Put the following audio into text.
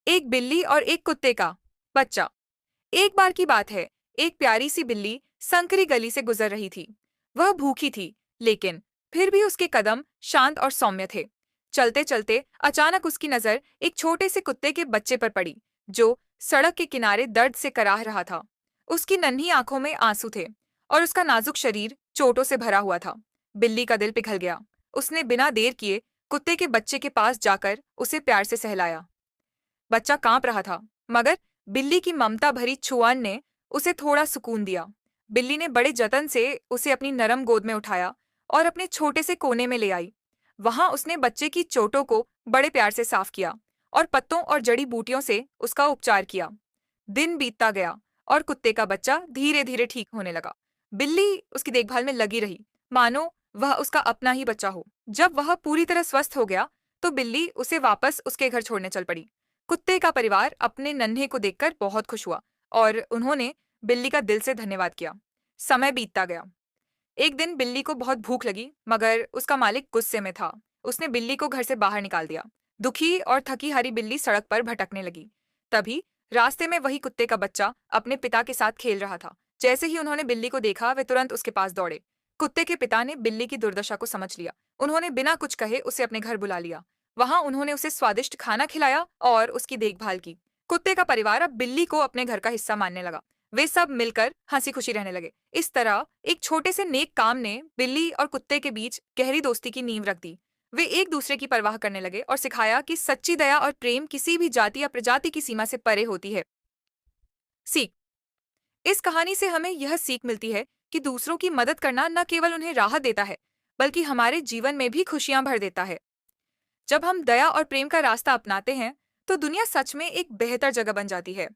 एक बिल्ली और एक कुत्ते का बच्चा। एक बार की बात है, एक प्यारी सी बिल्ली संकरी गली से गुजर रही थी। वह भूखी थी, लेकिन फिर भी उसके कदम शांत और सौम्य थे। चलते चलते अचानक उसकी नजर एक छोटे से कुत्ते के बच्चे पर पड़ी, जो सड़क के किनारे दर्द से कराह रहा था। उसकी नन्ही आंखों में आंसू थे और उसका नाजुक शरीर चोटों से भरा हुआ था। बिल्ली का दिल पिघल गया। उसने बिना देर किए कुत्ते के बच्चे के पास जाकर उसे प्यार से सहलाया। बच्चा कांप रहा था, मगर बिल्ली की ममता भरी छुआन ने उसे थोड़ा सुकून दिया। बिल्ली ने बड़े जतन से उसे अपनी नरम गोद में उठाया और अपने छोटे से कोने में ले आई। वहां उसने बच्चे की चोटों को बड़े प्यार से साफ किया और पत्तों और जड़ी बूटियों से उसका उपचार किया। दिन बीतता गया और कुत्ते का बच्चा धीरे धीरे ठीक होने लगा। बिल्ली उसकी देखभाल में लगी रही, मानो वह उसका अपना ही बच्चा हो। जब वह पूरी तरह स्वस्थ हो गया, तो बिल्ली उसे वापस उसके घर छोड़ने चल पड़ी। कुत्ते का परिवार अपने नन्हे को देखकर बहुत खुश हुआ और उन्होंने बिल्ली का दिल से धन्यवाद किया। समय बीतता गया। एक दिन बिल्ली को बहुत भूख लगी, मगर उसका मालिक गुस्से में था। उसने बिल्ली को घर से बाहर निकाल दिया। दुखी और थकी हारी बिल्ली सड़क पर भटकने लगी। तभी रास्ते में वही कुत्ते का बच्चा अपने पिता के साथ खेल रहा था। जैसे ही उन्होंने बिल्ली को देखा, वे तुरंत उसके पास दौड़े। कुत्ते के पिता ने बिल्ली की दुर्दशा को समझ लिया। उन्होंने बिना कुछ कहे उसे अपने घर बुला लिया। वहां उन्होंने उसे स्वादिष्ट खाना खिलाया और उसकी देखभाल की। कुत्ते का परिवार अब बिल्ली को अपने घर का हिस्सा मानने लगा। वे सब मिलकर हंसी खुशी रहने लगे। इस तरह एक छोटे से नेक काम ने बिल्ली और कुत्ते के बीच गहरी दोस्ती की नींव रख दी। वे एक दूसरे की परवाह करने लगे और सिखाया कि सच्ची दया और प्रेम किसी भी जाति या प्रजाति की सीमा से परे होती है। सीख। इस कहानी से हमें यह सीख मिलती है कि दूसरों की मदद करना न केवल उन्हें राहत देता है, बल्कि हमारे जीवन में भी खुशियां भर देता है। जब हम दया और प्रेम का रास्ता अपनाते हैं, तो दुनिया सच में एक बेहतर जगह बन जाती है।